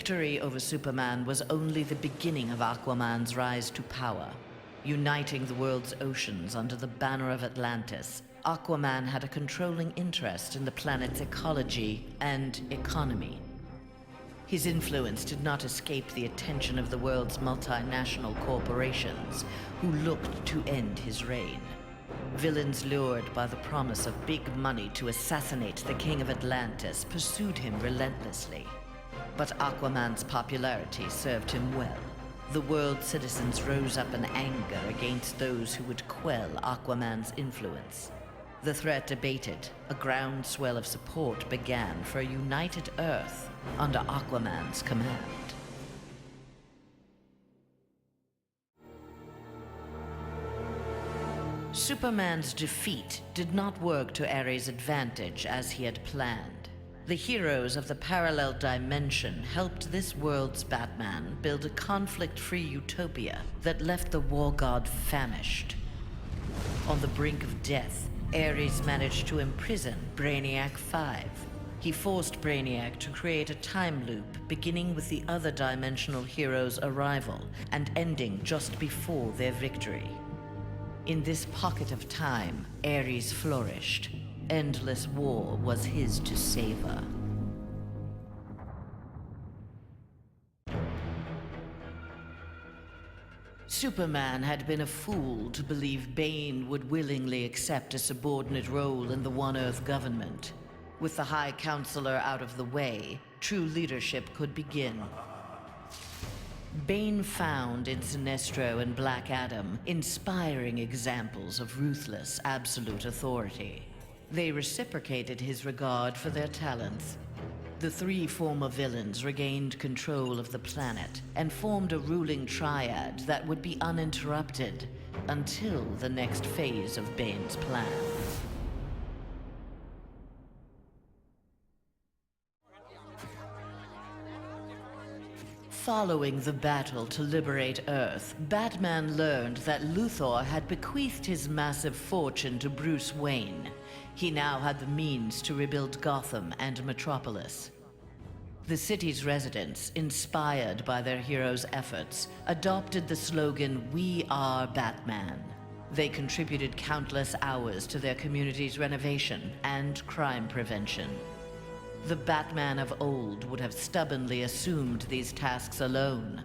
victory over Superman was only the beginning of Aquaman's rise to power. Uniting the world's oceans under the banner of Atlantis, Aquaman had a controlling interest in the planet's ecology and economy. His influence did not escape the attention of the world's multinational corporations, who looked to end his reign. Villains lured by the promise of big money to assassinate the King of Atlantis pursued him relentlessly. But Aquaman's popularity served him well. The world's citizens rose up in anger against those who would quell Aquaman's influence. The threat abated, a groundswell of support began for a united Earth under Aquaman's command. Superman's defeat did not work to Ares' advantage as he had planned. The heroes of the parallel dimension helped this world's Batman build a conflict-free utopia that left the war god famished. On the brink of death, Ares managed to imprison Brainiac 5. He forced Brainiac to create a time loop beginning with the other dimensional heroes' arrival and ending just before their victory. In this pocket of time, Ares flourished. Endless war was his to savor. Superman had been a fool to believe Bane would willingly accept a subordinate role in the One Earth government. With the High Counselor out of the way, true leadership could begin. Bane found in Sinestro and Black Adam inspiring examples of ruthless, absolute authority. They reciprocated his regard for their talents. The three former villains regained control of the planet and formed a ruling triad that would be uninterrupted until the next phase of Bane's plan. Following the battle to liberate Earth, Batman learned that Luthor had bequeathed his massive fortune to Bruce Wayne. He now had the means to rebuild Gotham and Metropolis. The city's residents, inspired by their hero's efforts, adopted the slogan, "We are Batman." They contributed countless hours to their community's renovation and crime prevention. The Batman of old would have stubbornly assumed these tasks alone.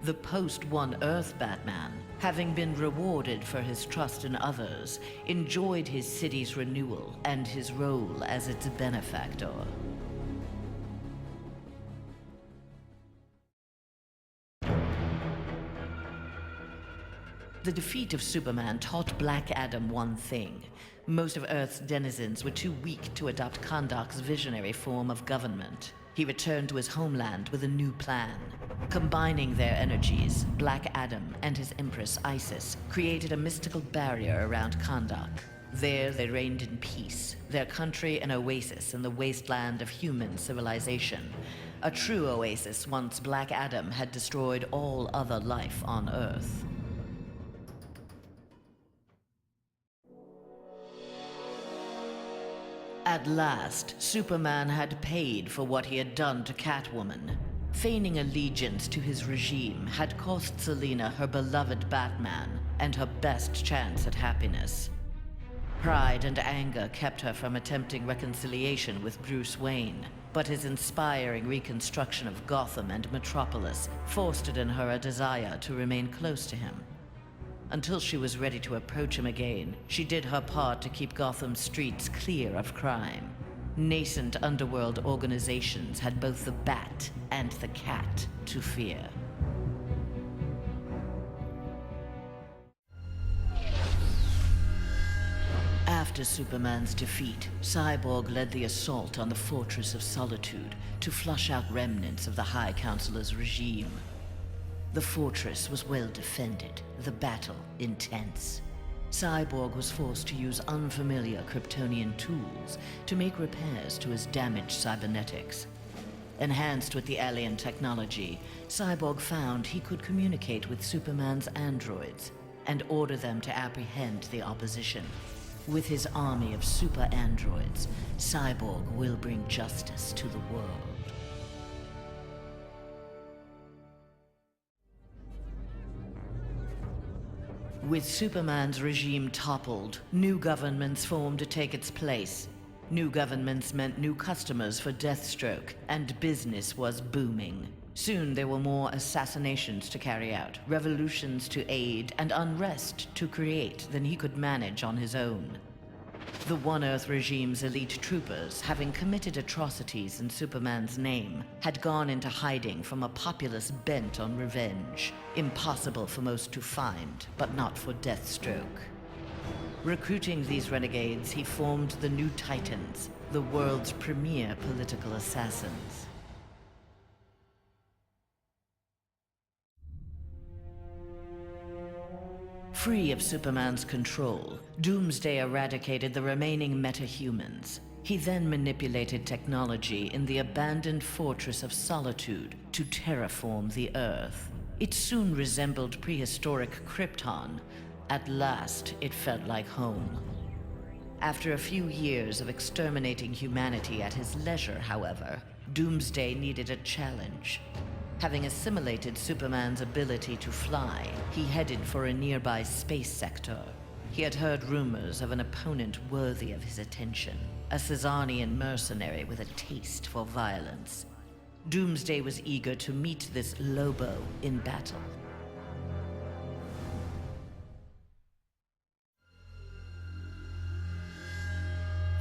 The post-One Earth Batman, having been rewarded for his trust in others, enjoyed his city's renewal and his role as its benefactor. The defeat of Superman taught Black Adam one thing. Most of Earth's denizens were too weak to adopt Kahndaq's visionary form of government. He returned to his homeland with a new plan. Combining their energies, Black Adam and his empress Isis created a mystical barrier around Kahndaq. There they reigned in peace, their country an oasis in the wasteland of human civilization. A true oasis once Black Adam had destroyed all other life on Earth. At last, Superman had paid for what he had done to Catwoman. Feigning allegiance to his regime had cost Selina her beloved Batman and her best chance at happiness. Pride and anger kept her from attempting reconciliation with Bruce Wayne, but his inspiring reconstruction of Gotham and Metropolis fostered in her a desire to remain close to him. Until she was ready to approach him again, she did her part to keep Gotham's streets clear of crime. Nascent underworld organizations had both the Bat and the Cat to fear. After Superman's defeat, Cyborg led the assault on the Fortress of Solitude to flush out remnants of the High Counselor's regime. The fortress was well defended, the battle intense. Cyborg was forced to use unfamiliar Kryptonian tools to make repairs to his damaged cybernetics. Enhanced with the alien technology, Cyborg found he could communicate with Superman's androids and order them to apprehend the opposition. With his army of super androids, Cyborg will bring justice to the world. With Superman's regime toppled, new governments formed to take its place. New governments meant new customers for Deathstroke, and business was booming. Soon there were more assassinations to carry out, revolutions to aid, and unrest to create than he could manage on his own. The One Earth regime's elite troopers, having committed atrocities in Superman's name, had gone into hiding from a populace bent on revenge. Impossible for most to find, but not for Deathstroke. Recruiting these renegades, he formed the New Titans, the world's premier political assassins. Free of Superman's control, Doomsday eradicated the remaining metahumans. He then manipulated technology in the abandoned Fortress of Solitude to terraform the Earth. It soon resembled prehistoric Krypton. At last, it felt like home. After a few years of exterminating humanity at his leisure, however, Doomsday needed a challenge. Having assimilated Superman's ability to fly, he headed for a nearby space sector. He had heard rumors of an opponent worthy of his attention, a Cesarian mercenary with a taste for violence. Doomsday was eager to meet this Lobo in battle.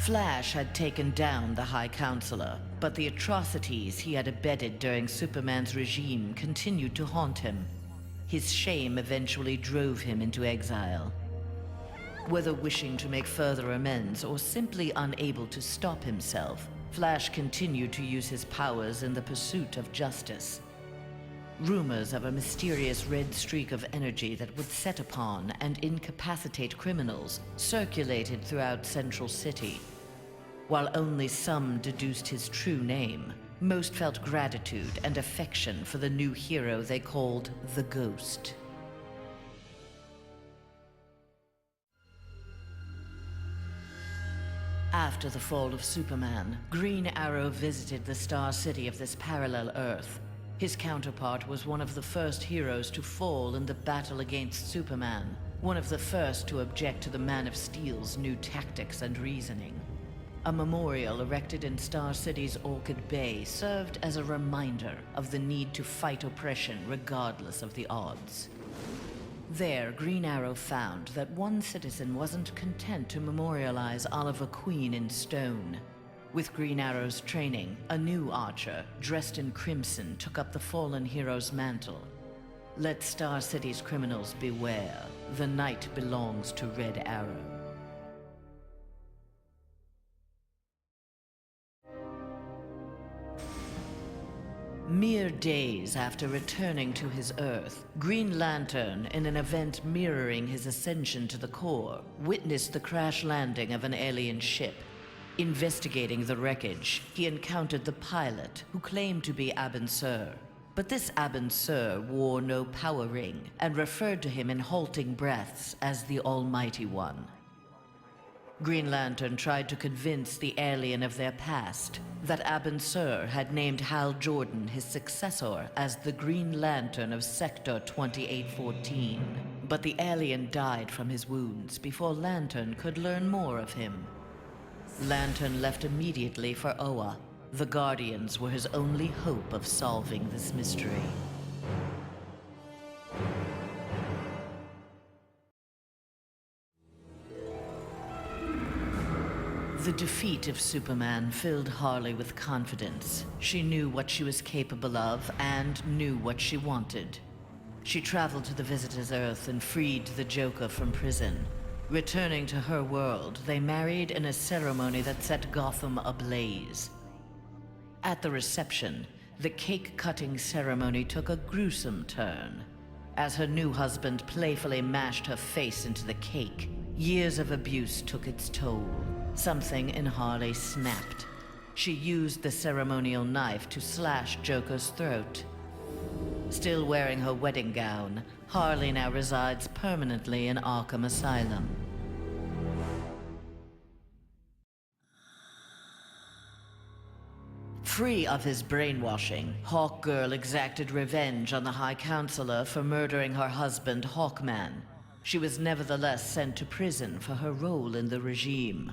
Flash had taken down the High Counselor, but the atrocities he had abetted during Superman's regime continued to haunt him. His shame eventually drove him into exile. Whether wishing to make further amends or simply unable to stop himself, Flash continued to use his powers in the pursuit of justice. Rumors of a mysterious red streak of energy that would set upon and incapacitate criminals circulated throughout Central City. While only some deduced his true name, most felt gratitude and affection for the new hero they called the Ghost. After the fall of Superman, Green Arrow visited the Star City of this parallel Earth. His counterpart was one of the first heroes to fall in the battle against Superman, one of the first to object to the Man of Steel's new tactics and reasoning. A memorial erected in Star City's Orchid Bay served as a reminder of the need to fight oppression regardless of the odds. There, Green Arrow found that one citizen wasn't content to memorialize Oliver Queen in stone. With Green Arrow's training, a new archer, dressed in crimson, took up the fallen hero's mantle. Let Star City's criminals beware. The night belongs to Red Arrow. Mere days after returning to his Earth, Green Lantern, in an event mirroring his ascension to the core, witnessed the crash landing of an alien ship. Investigating the wreckage, he encountered the pilot, who claimed to be Abin Sur. But this Abin Sur wore no power ring, and referred to him in halting breaths as the Almighty One. Green Lantern tried to convince the alien of their past, that Abin Sur had named Hal Jordan his successor as the Green Lantern of Sector 2814. But the alien died from his wounds before Lantern could learn more of him. Lantern left immediately for Oa. The Guardians were his only hope of solving this mystery. The defeat of Superman filled Harley with confidence. She knew what she was capable of and knew what she wanted. She traveled to the Visitor's Earth and freed the Joker from prison. Returning to her world, they married in a ceremony that set Gotham ablaze. At the reception, the cake-cutting ceremony took a gruesome turn. As her new husband playfully mashed her face into the cake, years of abuse took its toll. Something in Harley snapped. She used the ceremonial knife to slash Joker's throat. Still wearing her wedding gown, Harley now resides permanently in Arkham Asylum. Free of his brainwashing, Hawkgirl exacted revenge on the High Counselor for murdering her husband, Hawkman. She was nevertheless sent to prison for her role in the regime.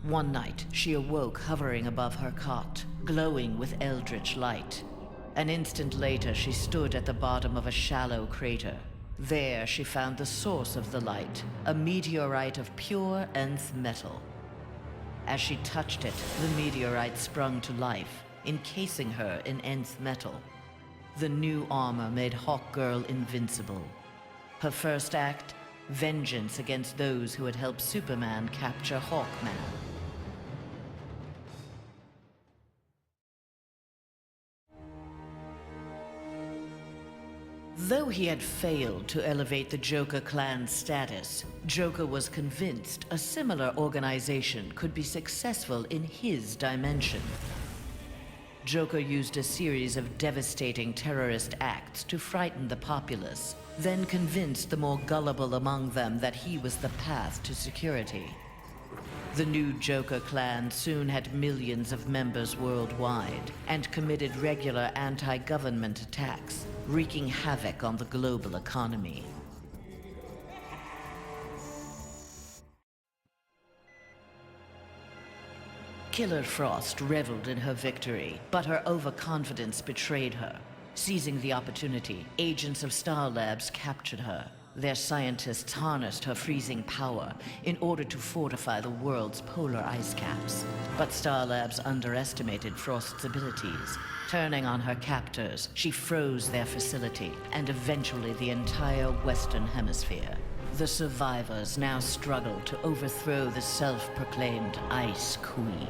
One night, she awoke hovering above her cot, glowing with eldritch light. An instant later, she stood at the bottom of a shallow crater. There, she found the source of the light, a meteorite of pure nth metal. As she touched it, the meteorite sprung to life, encasing her in nth metal. The new armor made Hawkgirl invincible. Her first act, vengeance against those who had helped Superman capture Hawkman. Though he had failed to elevate the Joker clan's status, Joker was convinced a similar organization could be successful in his dimension. Joker used a series of devastating terrorist acts to frighten the populace, then convinced the more gullible among them that he was the path to security. The new Joker clan soon had millions of members worldwide and committed regular anti-government attacks, wreaking havoc on the global economy. Killer Frost reveled in her victory, but her overconfidence betrayed her. Seizing the opportunity, agents of Star Labs captured her. Their scientists harnessed her freezing power in order to fortify the world's polar ice caps. But Star Labs underestimated Frost's abilities. Turning on her captors, she froze their facility and eventually the entire Western Hemisphere. The survivors now struggled to overthrow the self-proclaimed Ice Queen.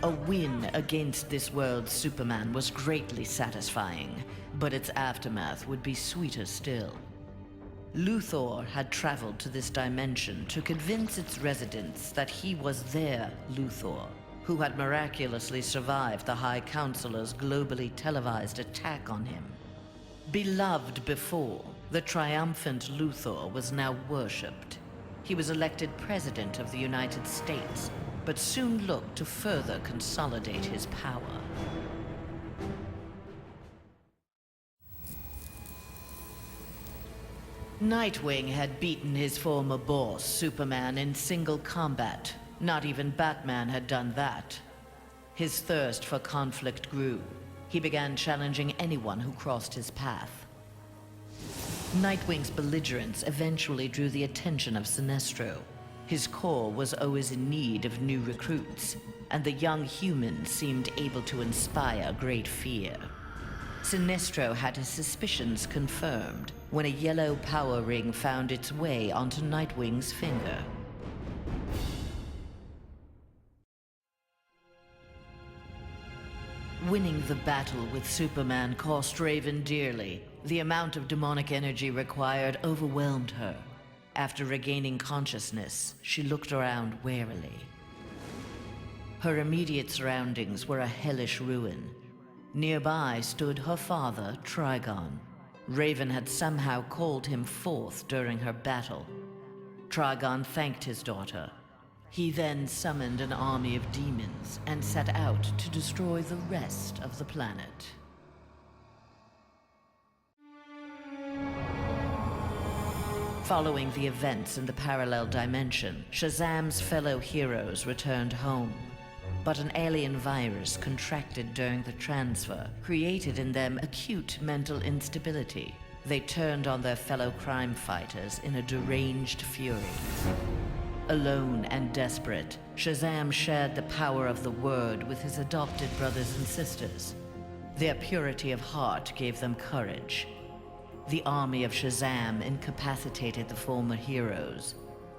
A win against this world's Superman was greatly satisfying, but its aftermath would be sweeter still. Luthor had traveled to this dimension to convince its residents that he was their Luthor, who had miraculously survived the High Counselor's globally televised attack on him. Beloved before, the triumphant Luthor was now worshipped. He was elected President of the United States, but soon looked to further consolidate his power. Nightwing had beaten his former boss, Superman, in single combat. Not even Batman had done that. His thirst for conflict grew. He began challenging anyone who crossed his path. Nightwing's belligerence eventually drew the attention of Sinestro. His corps was always in need of new recruits, and the young human seemed able to inspire great fear. Sinestro had his suspicions confirmed when a yellow power ring found its way onto Nightwing's finger. Winning the battle with Superman cost Raven dearly. The amount of demonic energy required overwhelmed her. After regaining consciousness, she looked around warily. Her immediate surroundings were a hellish ruin. Nearby stood her father, Trigon. Raven had somehow called him forth during her battle. Trigon thanked his daughter. He then summoned an army of demons and set out to destroy the rest of the planet. Following the events in the parallel dimension, Shazam's fellow heroes returned home. But an alien virus contracted during the transfer created in them acute mental instability. They turned on their fellow crime fighters in a deranged fury. Alone and desperate, Shazam shared the power of the Word with his adopted brothers and sisters. Their purity of heart gave them courage. The army of Shazam incapacitated the former heroes.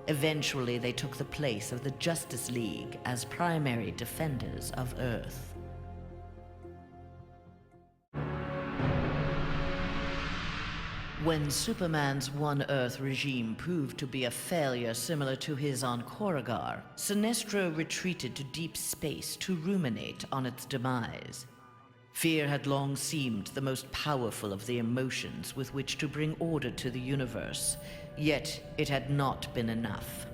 Eventually, they took the place of the Justice League as primary defenders of Earth. When Superman's One Earth regime proved to be a failure similar to his on Korugar, Sinestro retreated to deep space to ruminate on its demise. Fear had long seemed the most powerful of the emotions with which to bring order to the universe, yet it had not been enough.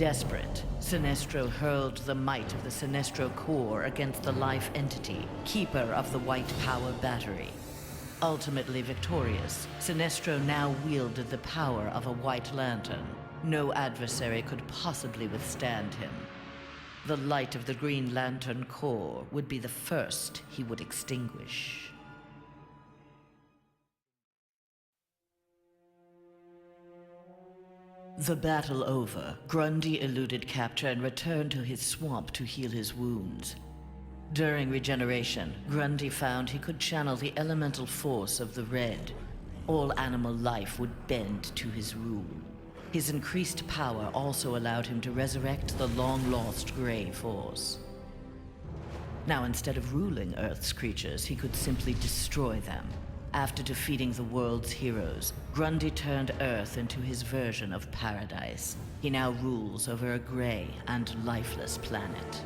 Desperate, Sinestro hurled the might of the Sinestro core against the life entity, keeper of the White Power Battery. Ultimately victorious, Sinestro now wielded the power of a White Lantern. No adversary could possibly withstand him. The light of the Green Lantern core would be the first he would extinguish. The battle over, Grundy eluded capture and returned to his swamp to heal his wounds. During regeneration, Grundy found he could channel the elemental force of the Red. All animal life would bend to his rule. His increased power also allowed him to resurrect the long-lost Grey Force. Now, instead of ruling Earth's creatures, he could simply destroy them. After defeating the world's heroes, Grundy turned Earth into his version of paradise. He now rules over a gray and lifeless planet.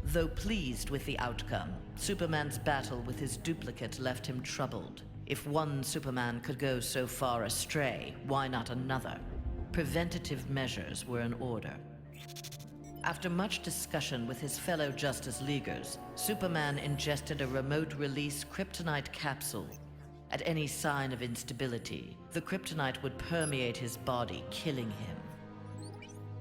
Though pleased with the outcome, Superman's battle with his duplicate left him troubled. If one Superman could go so far astray, why not another? Preventative measures were in order. After much discussion with his fellow Justice Leaguers, Superman ingested a remote-release kryptonite capsule. At any sign of instability, the kryptonite would permeate his body, killing him.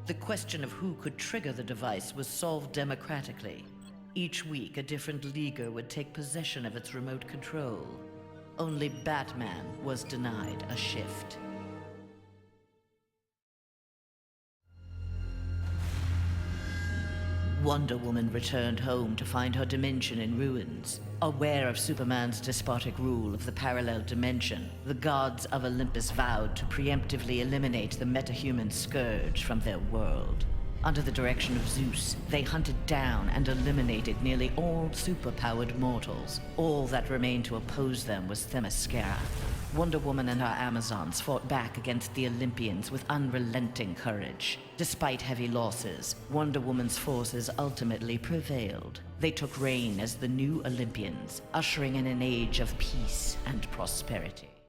The question of who could trigger the device was solved democratically. Each week, a different Leaguer would take possession of its remote control. Only Batman was denied a shift. Wonder Woman returned home to find her dimension in ruins. Aware of Superman's despotic rule of the parallel dimension, the gods of Olympus vowed to preemptively eliminate the metahuman scourge from their world. Under the direction of Zeus, they hunted down and eliminated nearly all superpowered mortals. All that remained to oppose them was Themyscira. Wonder Woman and her Amazons fought back against the Olympians with unrelenting courage. Despite heavy losses, Wonder Woman's forces ultimately prevailed. They took reign as the new Olympians, ushering in an age of peace and prosperity.